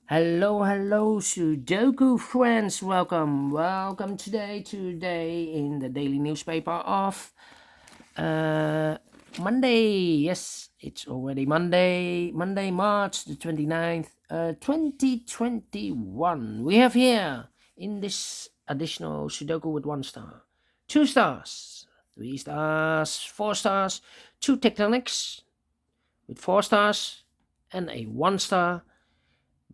Hello, Sudoku friends. Welcome today in the daily newspaper of uh, Monday. Yes, it's already Monday, March the 29th, 2021. We have here in this additional Sudoku with 1 star, 2 stars, 3 stars, 4 stars, two tectonics with 4 stars, and a 1 star.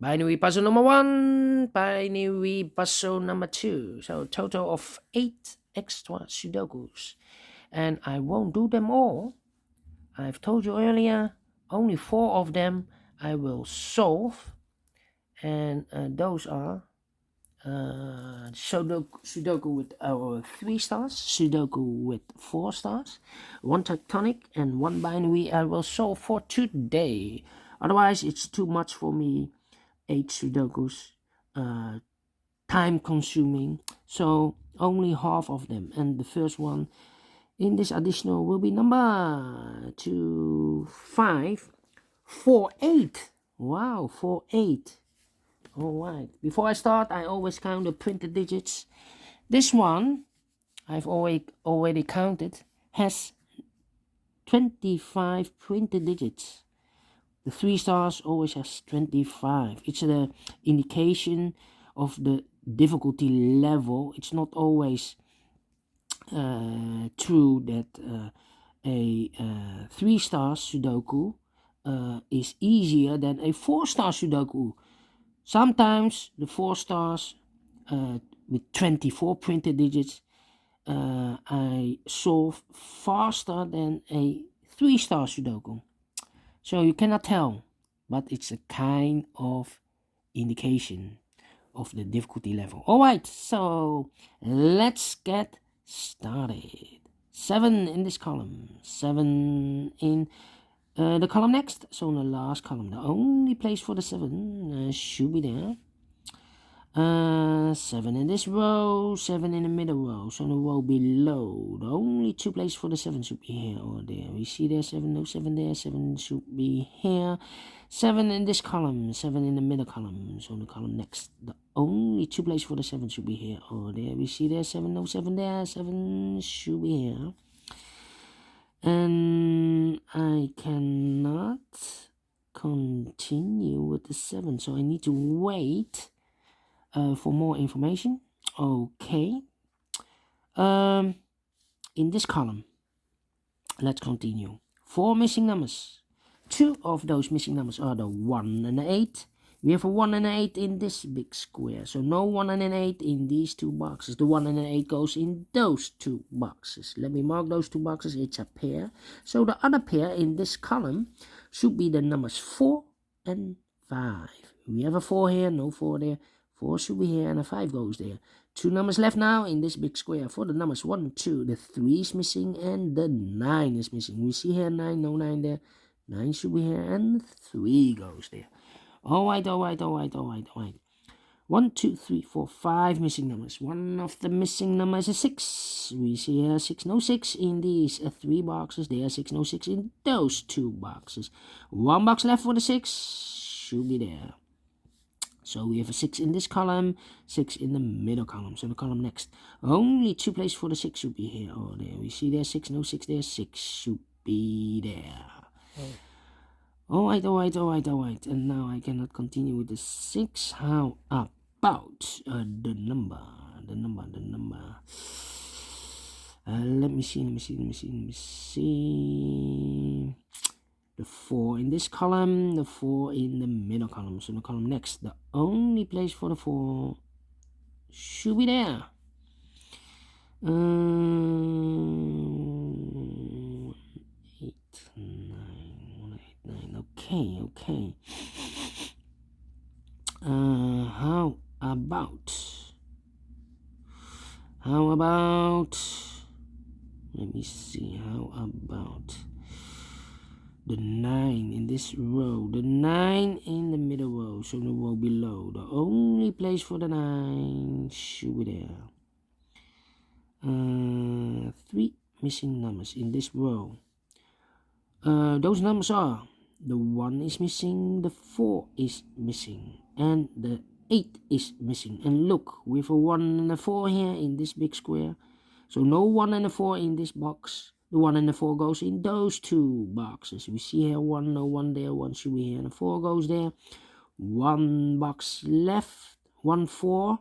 Binary puzzle number one, binary puzzle number two. So total of 8 extra Sudokus. And I won't do them all. I've told you earlier, only 4 of them I will solve. And those are Sudoku with 3 stars, Sudoku with 4 stars, one tectonic, and one binary I will solve for today. Otherwise, it's too much for me. 8 Sudokus, time consuming, so only half of them. And the first one in this additional will be number 2548. Wow, 48. All right. Before I start, I always count the printed digits. This one I've already counted has 25 printed digits. The 3 stars always has 25. It's an indication of the difficulty level. It's not always true that a 3 star Sudoku is easier than a 4-star Sudoku. Sometimes the 4 stars with 24 printed digits I solve faster than a 3-star Sudoku. So you cannot tell, but it's a kind of indication of the difficulty level. All right, so let's get started. 7 in this column, 7 in the column next. So in the last column, the only place for the 7 should be there. 7 in this row, 7 in the middle row, so in the row below, the only 2 places for the 7 should be here or there. We see there 7, no 7 there, 7 should be here. 7 in this column, 7 in the middle column, so in the column next, the only 2 places for the 7 should be here or there. We see there 7, no 7 there, 7 should be here. And I cannot continue with the 7, so I need to wait for more information. Okay. In this column, let's continue. 4 missing numbers. 2 of those missing numbers are the 1 and the 8. We have a 1 and an 8 in this big square, so no 1 and an 8 in these 2 boxes. The 1 and an 8 goes in those 2 boxes. Let me mark those 2 boxes. It's a pair. So the other pair in this column should be the numbers 4 and 5. We have a 4 here, no 4 there. 4 should be here and a 5 goes there. 2 numbers left now in this big square. For the numbers 1 and 2, the 3 is missing and the 9 is missing. We see here 9, no 9 there. 9 should be here and 3 goes there. Alright. 1, 2, 3, 4, 5 missing numbers. One of the missing numbers is 6. We see here 6, no 6 in these 3 boxes. There are 6, no 6 in those 2 boxes. 1 box left for the 6 should be there. So we have a 6 in this column, 6 in the middle column. So the column next, only 2 places for the 6 should be here or there. We see there 6, no 6 there, 6 should be there. Alright. And now I cannot continue with the 6. How about the number? Let me see. The 4 in this column, the 4 in the middle column. So the column next, the only place for the 4 should be there. 8, 9, 1, 8, 9. Okay. How about? Let me see. How about the 9 in this row, the 9 in the middle row, so the row below, the only place for the 9 should be there. 3 missing numbers in this row. Those numbers are, the 1 is missing, the 4 is missing. and the 8 is missing. And look, we have a 1 and a 4 here in this big square. So no 1 and a 4 in this box. The 1 and the 4 goes in those two boxes. We see here 1, no 1 there, 1 should be here, and the 4 goes there. 1 box left, 1, 4.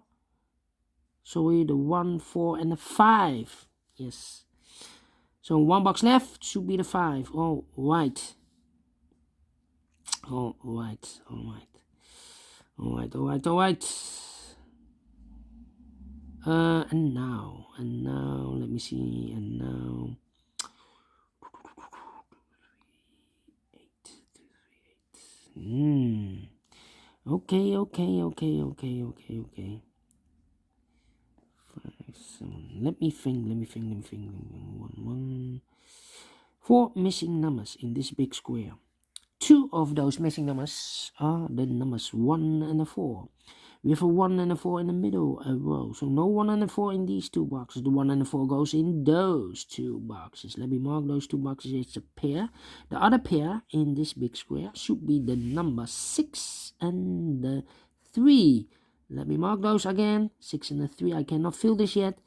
So we the 1, 4, and the 5. Yes. So 1 box left should be the 5. All right. All right. All right. All right. All right. All right. And now, let me see, and now. 8. Okay. 5, 7. Let me think. 1. 4 missing numbers in this big square. 2 of those missing numbers are the numbers 1 and a 4. We have a 1 and a 4 in the middle row. So no 1 and a 4 in these two boxes. The 1 and the 4 goes in those two boxes. Let me mark those two boxes. It's a pair. The other pair in this big square should be the number 6 and the 3. Let me mark those again. 6 and the 3. I cannot fill this yet.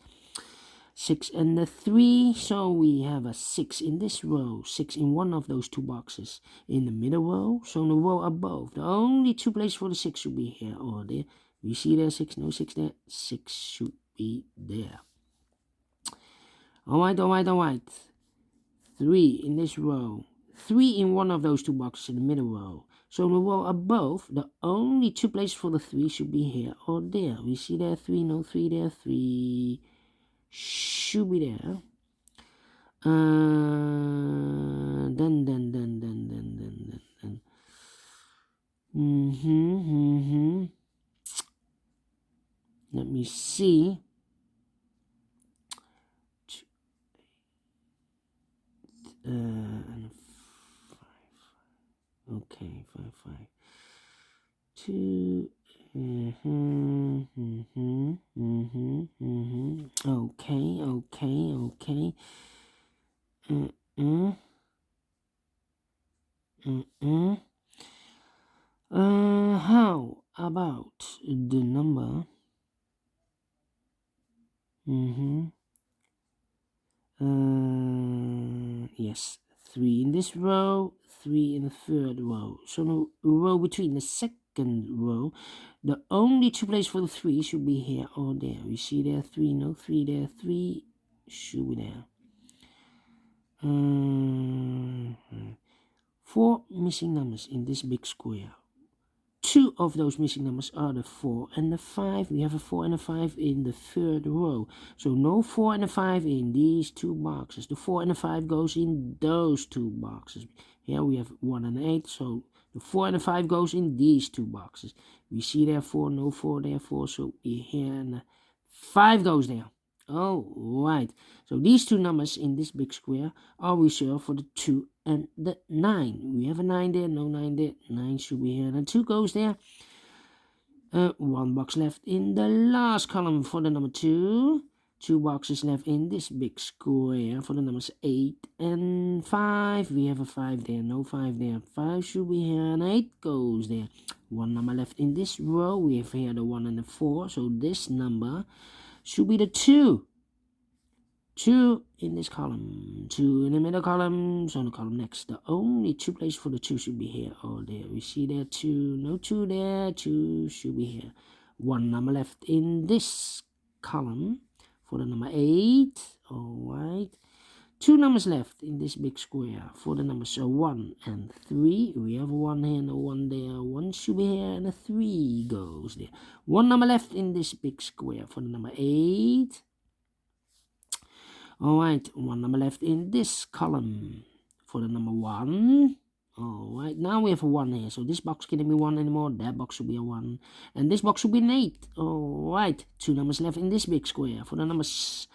6 and the 3, so we have a 6 in this row, 6 in one of those two boxes. In the middle row, so in the row above, the only two places for the 6 should be here or there. We see there 6, no 6 there, 6 should be there. Alright. 3 in this row, 3 in one of those two boxes in the middle row. So in the row above, the only two places for the 3 should be here or there. We see there 3, no 3 there, 3 should be there. Then. Let me see. Okay, 5. 2. Okay. How about the number? Yes, 3 in this row, 3 in the third row. So the row between the second row, the only two places for the 3 should be here or there. We see there 3, no 3 there, 3 should be there. 4 missing numbers in this big square. 2 of those missing numbers are the 4 and the 5. We have a 4 and a 5 in the third row. So no 4 and a 5 in these two boxes. The 4 and the 5 goes in those two boxes. Here we have 1 and 8. So the 4 and the 5 goes in these two boxes. We see there 4, no 4 there, 4. So here and the 5 goes there. Oh, right. So these two numbers in this big square are reserved for the 2 and the 9. We have a 9 there, no 9 there. 9 should be here, and the 2 goes there. 1 box left in the last column for the number 2. 2 boxes left in this big square for the numbers 8 and 5. We have a 5 there, no 5 there. 5 should be here, and 8 goes there. 1 number left in this row. We have here the 1 and the 4. So this number should be the 2. 2 in this column, 2 in the middle column, so in the column next. The only 2 places for the 2 should be here or there. We see there 2, no 2 there, 2 should be here. 1 number left in this column for the number 8. Alright. 2 numbers left in this big square for the numbers 1 and 3. We have a 1 here, no 1 there. 1 should be here, and a 3 goes there. 1 number left in this big square for the number 8. Alright, 1 number left in this column for the number 1. Alright, now we have a 1 here. So this box can't be 1 anymore. That box should be a 1. And this box should be an 8. Alright, 2 numbers left in this big square for the numbers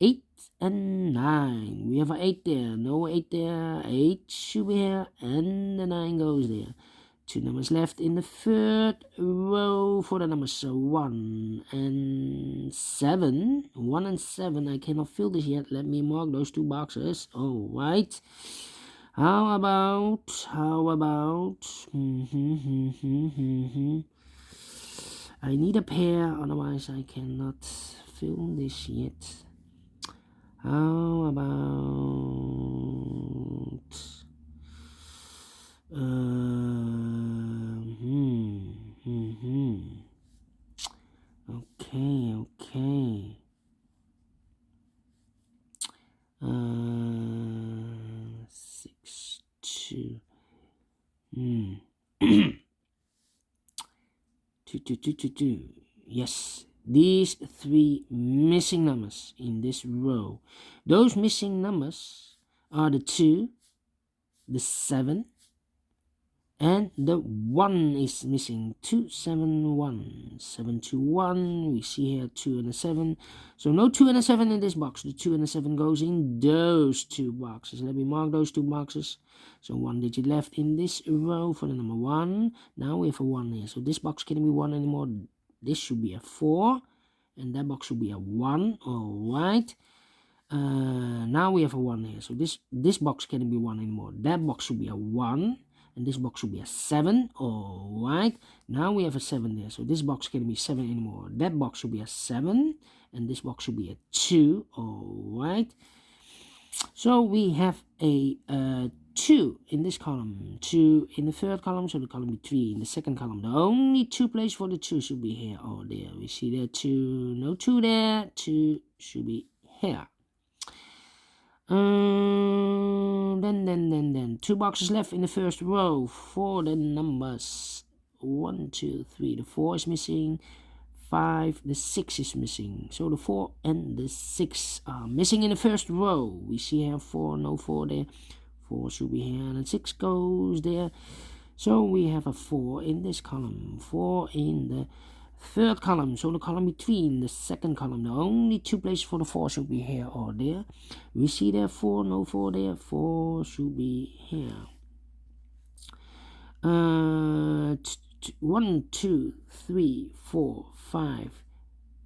8 and 9. We have an 8 there. No 8 there. 8 should be here. And the 9 goes there. 2 numbers left in the third row for the numbers 1 and 7. 1 and 7. I cannot fill this yet. Let me mark those two boxes. Alright. How about I need a pair, otherwise I cannot film this yet. How about okay. 6 2 2. Yes, these 3 missing numbers in this row. Those missing numbers are the 2, the 7, and the 1 is missing. 2 7 1 7 2 1. We see here 2 and a 7. So no 2 and a 7 in this box. The 2 and a 7 goes in those 2 boxes. Let me mark those 2 boxes. So 1 digit left in this row for the number 1. Now we have a 1 here. So this box can't be 1 anymore. This should be a 4. And that box should be a 1. Alright. Now we have a 1 here. So this box can't be 1 anymore. That box should be a 1. And this box should be a 7. Alright. Now we have a 7 there. So this box can't be 7 anymore. That box should be a 7. And this box should be a 2. Alright. So we have a 2 in this column. 2 in the third column. So the column be 3 in the second column. The only 2 places for the 2 should be here or there. We see there 2. No 2 there. 2 should be here. Then 2 boxes left in the first row for the numbers 1 2 3. The 4 is missing, 5, the 6 is missing. So the 4 and the 6 are missing in the first row. We see here 4, no 4 there. 4 should be here, and 6 goes there. So we have a 4 in this column, 4 in the third column. So the column between the second column, the only 2 places for the 4 should be here or there. We see there 4, no 4 there. 4 should be here. 1 2 3 4 5.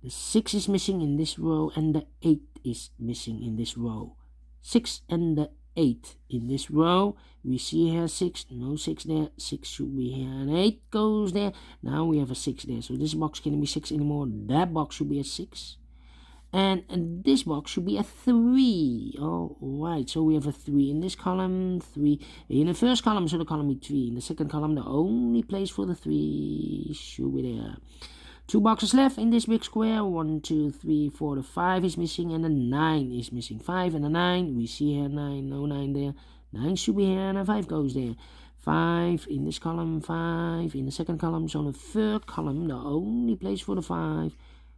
The 6 is missing in this row, and the 8 is missing in this row. 6 and the 8 in this row. We see here 6, no 6 there. 6 should be here, and 8 goes there. Now we have a 6 there. So this box can't be 6 anymore. That box should be a 6. And this box should be a 3. Alright, so we have a 3 in this column, 3 in the first column, so the column be 3. In the second column, the only place for the 3 should be there. 2 boxes left in this big square. 1 2 3 4. The 5 is missing, and the 9 is missing. 5 and the 9. We see here 9, no 9 there. 9 should be here, and a 5 goes there. 5 in this column, 5 in the second column. So the third column, the only place for the 5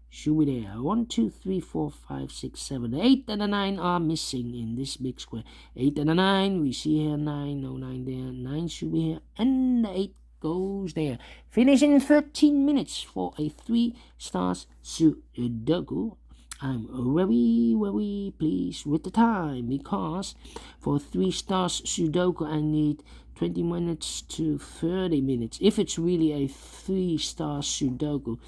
should be there. 1 2 3 4 5 6 7. The 8 and the 9 are missing in this big square. 8 and the 9. We see here 9, no 9 there. 9 should be here, and the 8 goes there. Finishing in 13 minutes for a 3 stars Sudoku. I'm very pleased with the time, because for 3 stars Sudoku I need 20 minutes to 30 minutes if it's really a 3 star Sudoku.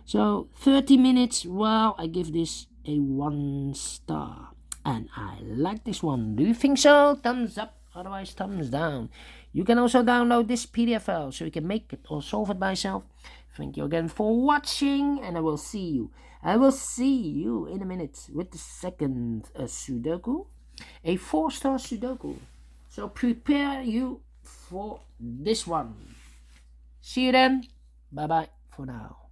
So 30 minutes, well, I give this a 1 star, and I like this one. Do you think so? Thumbs up, otherwise thumbs down. You can also download this PDF file so you can make it or solve it by yourself. Thank you again for watching, and I will see you in a minute with the second Sudoku, a 4 star Sudoku. So prepare you for this one. See you then. Bye bye for now.